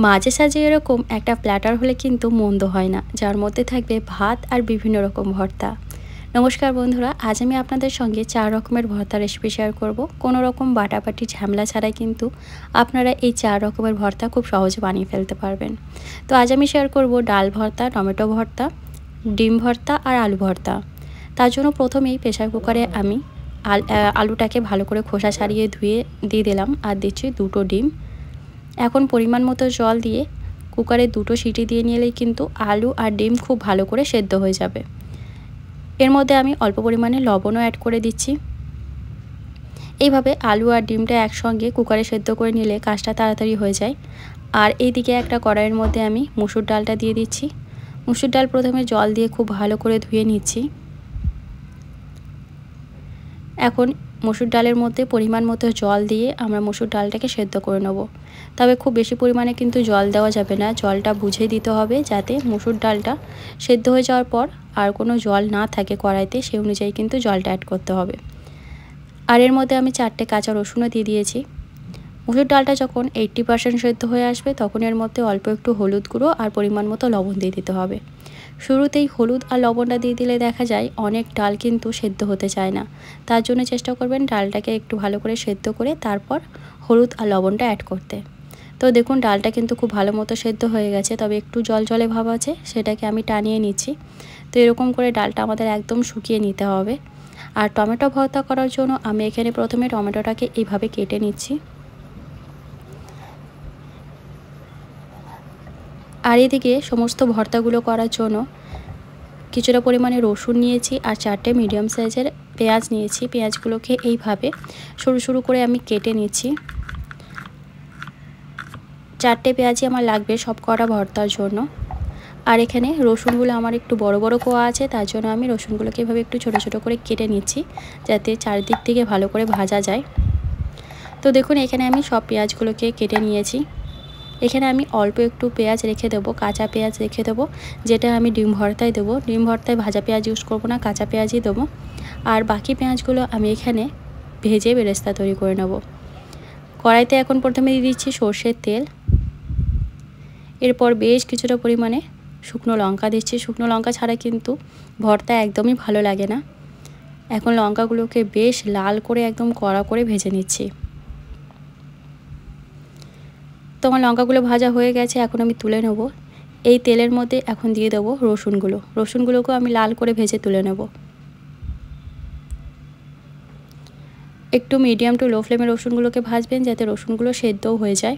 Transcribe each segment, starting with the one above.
মাঝে সাঝে এরকম একটা প্ল্যাটার হলে কিন্তু মন্দ হয় না, যার মধ্যে থাকবে ভাত আর বিভিন্ন রকম ভর্তা। নমস্কার বন্ধুরা, আজ আমি আপনাদের সঙ্গে 4 রকমের ভর্তা রেসিপি শেয়ার করব। কোনো রকম বাটাবাটি ঝামেলা ছাড়াই কিন্তু আপনারা এই 4 রকমের ভর্তা খুব সহজে বানিয়ে ফেলতে পারবেন। তো আজ আমি শেয়ার করব ডাল ভর্তা, টমেটো ভর্তা, ডিম ভর্তা আর আলু ভর্তা। তার জন্য প্রথমেই প্রেসার কুকারে আমি আলুটাকে ভালো করে খোসা ছাড়িয়ে ধুয়ে দিয়ে দিলাম আর দিচ্ছি 2টো ডিম। এখন পরিমাণ মতো জল দিয়ে কুকারে 2টো সিটি দিয়ে নিলেই কিন্তু আলু আর ডিম খুব ভালো করে সেদ্ধ হয়ে যাবে। এর মধ্যে আমি অল্প পরিমাণে লবণও অ্যাড করে দিচ্ছি। এইভাবে আলু আর ডিমটা একসঙ্গে কুকারে সেদ্ধ করে নিলে কাজটা তাড়াতাড়ি হয়ে যায়। আর এইদিকে একটা কড়াইয়ের মধ্যে আমি মুসুর ডালটা দিয়ে দিচ্ছি। মুসুর ডাল প্রথমে জল দিয়ে খুব ভালো করে ধুয়ে নিচ্ছি। এখন মসুর ডালের মধ্যে পরিমাণ মতো জল দিয়ে আমরা মসুর ডালটাকে সেদ্ধ করে নেব। তবে খুব বেশি পরিমাণে কিন্তু জল দেওয়া যাবে না, জলটা বুঝে দিতে হবে যাতে মসুর ডালটা সেদ্ধ হয়ে যাওয়ার পর আর কোনো জল না থাকে কড়াইতে, সেই অনুযায়ী কিন্তু জলটা অ্যাড করতে হবে। আর এর মধ্যে আমি 4টে কাঁচা রসুনও দিয়ে দিয়েছি। মসুর ডালটা যখন 80% সেদ্ধ হয়ে আসবে তখন এর মধ্যে অল্প একটু হলুদ গুঁড়ো আর পরিমাণ মতো লবণ দিয়ে দিতে হবে। শুরুতেই হলুদ আর লবণটা দিয়ে দিলে দেখা যায় অনেক ডাল কিন্তু সেদ্ধ হতে চায় না, তার জন্য চেষ্টা করবেন ডালটাকে একটু ভালো করে সেদ্ধ করে তারপর হলুদ আর লবণটা অ্যাড করতে। তো দেখুন ডালটা কিন্তু খুব ভালো মতো সেদ্ধ হয়ে গেছে, তবে একটু জল জলে ভাব আছে, সেটাকে আমি টানিয়ে নিচ্ছি। তো এরকম করে ডালটা আমাদের একদম শুকিয়ে নিতে হবে। আর টমেটো ভর্তা করার জন্য আমি এখানে প্রথমে টমেটোটাকে এইভাবে কেটে নিচ্ছি। আর এদিকে সমস্ত ভর্তাগুলো করার জন্য কিছুটা পরিমাণে রসুন নিয়েছি আর 4টে মিডিয়াম সাইজের পেঁয়াজ নিয়েছি। পেঁয়াজগুলোকে এইভাবে সরু সরু করে আমি কেটে নিচ্ছি। 4টে পেঁয়াজই আমার লাগবে সব কটা ভর্তার জন্য। আর এখানে রসুনগুলো আমার একটু বড় বড় কোয়া আছে, তার জন্য আমি রসুনগুলোকে এভাবে একটু ছোট ছোট করে কেটে নিচ্ছি যাতে চারদিক থেকে ভালো করে ভাজা যায়। তো দেখুন এখানে আমি সব পেঁয়াজগুলোকে কেটে নিয়েছি। এখানে আমি অল্প একটু পেঁয়াজ রেখে দেবো, কাঁচা পেঁয়াজ রেখে দেবো, যেটা আমি ডিম ভর্তায় দেবো। ডিম ভর্তায় ভাজা পেঁয়াজ ইউজ করবো না, কাঁচা পেঁয়াজই দেবো। আর বাকি পেঁয়াজগুলো আমি এখানে ভেজে বেরেস্তা তৈরি করে নেব। কড়াইতে এখন প্রথমে দিয়ে দিচ্ছি সর্ষের তেল। এরপর বেশ কিছুটা পরিমাণে শুকনো লঙ্কা দিচ্ছি। শুকনো লঙ্কা ছাড়া কিন্তু ভর্তা একদমই ভালো লাগে না। এখন লঙ্কাগুলোকে বেশ লাল করে একদম কড়া করে ভেজে নিচ্ছি। তো আমার লঙ্কাগুলো ভাজা হয়ে গেছে, এখন আমি তুলে নেব। এই তেলের মধ্যে এখন দিয়ে দেবো রসুনগুলোকেও আমি লাল করে ভেজে তুলে নেব। একটু মিডিয়াম টু লো ফ্লেমে রসুনগুলোকে ভাজবেন যাতে রসুনগুলো সেদ্ধও হয়ে যায়।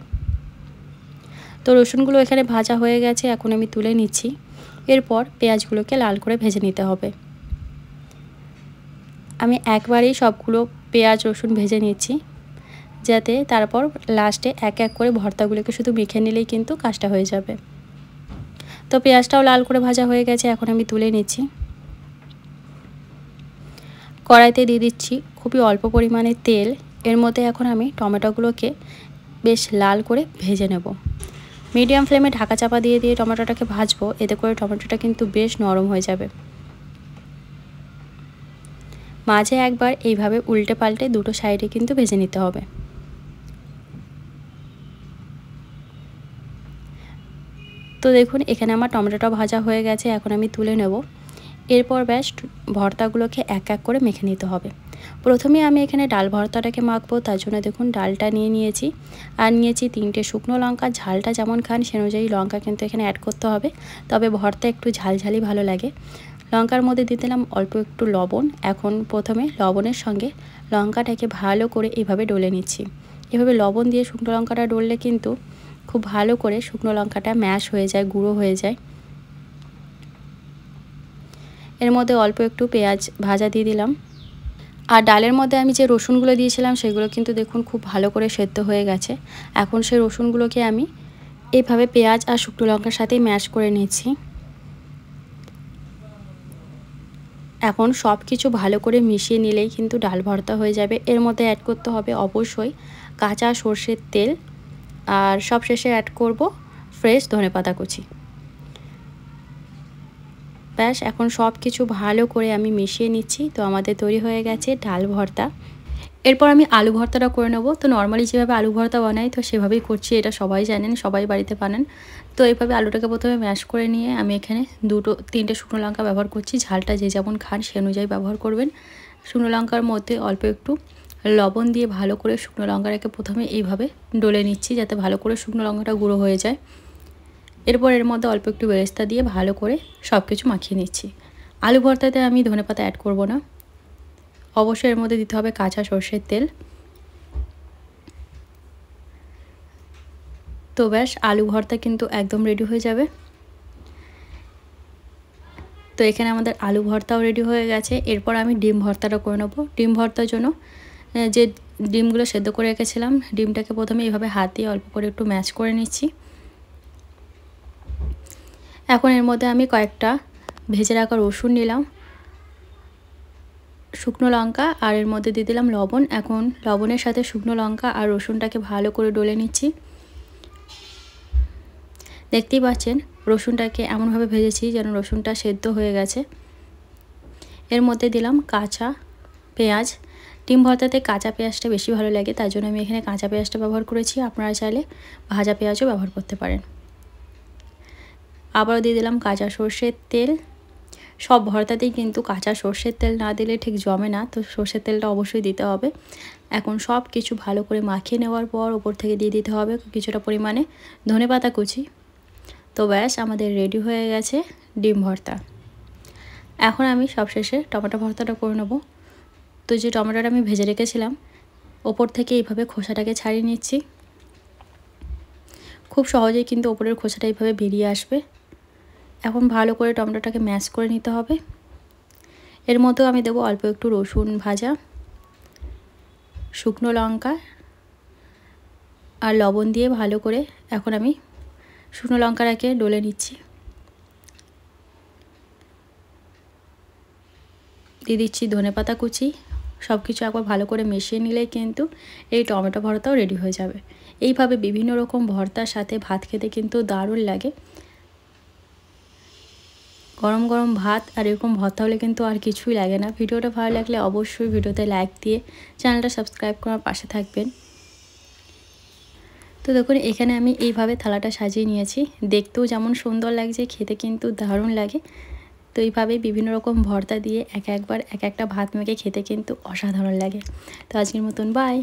তো রসুনগুলো এখানে ভাজা হয়ে গেছে, এখন আমি তুলে নিচ্ছি। এরপর পেঁয়াজগুলোকে লাল করে ভেজে নিতে হবে। আমি একবারেই সবগুলো পেঁয়াজ রসুন ভেজে নিচ্ছি, যাতে তারপর লাস্টে এক এক করে ভর্তাগুলোকে শুধু মেখে নিলেই কিন্তু কাজটা হয়ে যাবে। তো পেঁয়াজটাও লাল করে ভাজা হয়ে গেছে, এখন আমি তুলে নিচ্ছি। কড়াইতে দিয়ে দিচ্ছি খুবই অল্প পরিমাণে তেল। এর মধ্যে এখন আমি টমেটোগুলোকে বেশ লাল করে ভেজে নেব। মিডিয়াম ফ্লেমে ঢাকা চাপা দিয়ে দিয়ে টমেটোটাকে ভাজবো, এতে করে টমেটোটা কিন্তু বেশ নরম হয়ে যাবে। মাঝে একবার এইভাবে উল্টে পাল্টে দুটো সাইডে কিন্তু ভেজে নিতে হবে। তো দেখুন এখানে আমার টমেটোটা ভাজা হয়ে গেছে, এখন আমি তুলে নেব। এরপর ব্যাস ভর্তাগুলোকে এক এক করে মেখে নিতে হবে। প্রথমে আমি এখানে ডাল ভর্তাটাকে মাখবো, তার জন্য দেখুন ডালটা নিয়ে নিয়েছি আর নিয়েছি 3টে শুকনো লঙ্কা। ঝালটা যেমন খান সে অনুযায়ী লঙ্কা কিন্তু এখানে অ্যাড করতে হবে, তবে ভর্তা একটু ঝালঝালি ভালো লাগে। লঙ্কার মধ্যে দিয়ে দিলাম অল্প একটু লবণ। এখন প্রথমে লবণের সঙ্গে লঙ্কাটাকে ভালো করে এভাবে ডলে নিচ্ছি। এভাবে লবণ দিয়ে শুকনো লঙ্কাটা ডললে কিন্তু খুব ভালো করে শুকনো লঙ্কাটা ম্যাশ হয়ে যায়, গুঁড়ো হয়ে যায়। এর মধ্যে অল্প একটু পেঁয়াজ ভাজা দিয়ে দিলাম। আর ডালের মধ্যে আমি যে রসুনগুলো দিয়েছিলাম সেগুলো কিন্তু দেখুন খুব ভালো করে সেদ্ধ হয়ে গেছে। এখন সেই রসুনগুলোকে আমি এইভাবে পেঁয়াজ আর শুকনো লঙ্কার সাথে ম্যাশ করে নিচ্ছি। এখন সব কিছু ভালো করে মিশিয়ে নিলেই কিন্তু ডাল ভর্তা হয়ে যাবে। এর মধ্যে অ্যাড করতে হবে অবশ্যই কাঁচা সর্ষের তেল, আর সব শেষে অ্যাড করব ফ্রেশ ধনেপাতা কুচি। ব্যাস এখন সব কিছু ভালো করে আমি মিশিয়ে নিচ্ছি। তো আমাদের তৈরি হয়ে গেছে ডাল ভর্তা। এরপর আমি আলু ভর্তাটা করে নেব। তো নর্মালি যেভাবে আলু ভর্তা বানাই তো সেভাবেই করছি, এটা সবাই জানেন, সবাই বাড়িতে বানান। তো এইভাবে আলুটাকে প্রথমে ম্যাশ করে নিয়ে আমি এখানে 2-3টে শুকনো লঙ্কা ব্যবহার করছি। ঝালটা যে যেমন খান সে অনুযায়ী ব্যবহার করবেন। শুকনো লঙ্কার মধ্যে অল্প একটু লবণ দিয়ে ভালো করে শুকনো লঙ্কাটাকে প্রথমে এইভাবে ডলে নিচ্ছি, যাতে ভালো করে শুকনো লঙ্কাটা গুঁড়ো হয়ে যায়। এরপর এর মধ্যে অল্প একটু বেরেস্তা দিয়ে ভালো করে সব কিছু মাখিয়ে নিচ্ছি। আলু ভর্তাতে আমি ধনেপাতা অ্যাড করব না, অবশ্যই এর মধ্যে দিতে হবে কাঁচা সর্ষের তেল। তো ব্যাস, আলু ভর্তা কিন্তু একদম রেডি হয়ে যাবে। তো এখানে আমাদের আলু ভর্তাও রেডি হয়ে গেছে। এরপর আমি ডিম ভর্তাটা করে নেব। ডিম ভর্তার জন্য যে ডিমগুলো সেদ্ধ করে রেখেছিলাম, ডিমটাকে প্রথমে এইভাবে হাত দিয়ে অল্প করে একটু ম্যাশ করে নিচ্ছি। এখন এর মধ্যে আমি কয়েকটা ভেজে রাখা রসুন নিলাম, শুকনো লঙ্কা আর এর মধ্যে দিয়ে দিলাম লবণ। এখন লবণের সাথে শুকনো লঙ্কা আর রসুনটাকে ভালো করে ডলে নিচ্ছি। দেখতেই পাচ্ছেন রসুনটাকে এমনভাবে ভেজেছি যেন রসুনটা সেদ্ধ হয়ে গেছে। এর মধ্যে দিলাম কাঁচা পেঁয়াজ। ডিম ভর্তাতে কাঁচা পেঁয়াজটা বেশি ভালো লাগে, তাই জন্য আমি এখানে কাঁচা পেঁয়াজটা ব্যবহার করেছি। আপনারা চাইলে ভাজা পেঁয়াজও ব্যবহার করতে পারেন। আবারও দিয়ে দিলাম কাঁচা সর্ষের তেল। সব ভর্তাতেই কিন্তু কাঁচা সর্ষের তেল না দিলে ঠিক জমে না, তো সর্ষের তেলটা অবশ্যই দিতে হবে। এখন সব কিছু ভালো করে মাখিয়ে নেওয়ার পর ওপর থেকে দিয়ে দিতে হবে কিছুটা পরিমাণে ধনেপাতা কুচি। তো ব্যাস, আমাদের রেডি হয়ে গেছে ডিম ভর্তা। এখন আমি সবশেষে টমেটো ভর্তাটা করে নেব। তো যে টমেটোটা আমি ভেজে রেখেছিলাম ওপর থেকে এইভাবে খোসাটাকে ছাড়িয়ে নিচ্ছি। খুব সহজেই কিন্তু ওপরের খোসাটা এইভাবে বেরিয়ে আসবে। এখন ভালো করে টমেটোটাকে ম্যাশ করে নিতে হবে। এর মধ্যেও আমি দেবো অল্প একটু রসুন ভাজা, শুকনো লঙ্কা আর লবণ দিয়ে ভালো করে এখন আমি শুকনো লঙ্কাটাকে ডলে নিচ্ছি। দিয়ে দিচ্ছি ধনেপাতা কুচি। সব কিছু একবার ভালো করে মিশিয়ে নিলেই কিন্তু এই টমেটো ভর্তাও রেডি হয়ে যাবে। এইভাবে বিভিন্ন রকম ভর্তার সাথে ভাত খেতে কিন্তু দারুণ লাগে। গরম গরম ভাত আর এরকম ভর্তা হলে কিন্তু আর কিছুই লাগে না। ভিডিওটা ভালো লাগলে অবশ্যই ভিডিওতে লাইক দিয়ে চ্যানেলটা সাবস্ক্রাইব করার পাশে থাকবেন। তো দেখুন এখানে আমি এইভাবে থালাটা সাজিয়ে নিয়েছি, দেখতেও যেমন সুন্দর লাগছে খেতে কিন্তু দারুণ লাগে। তো এইভাবে বিভিন্ন রকম ভর্তা দিয়ে একবার এক একটা ভাত মেখে খেতে কিন্তু অসাধারণ লাগে। তো আজকের মতন বাই।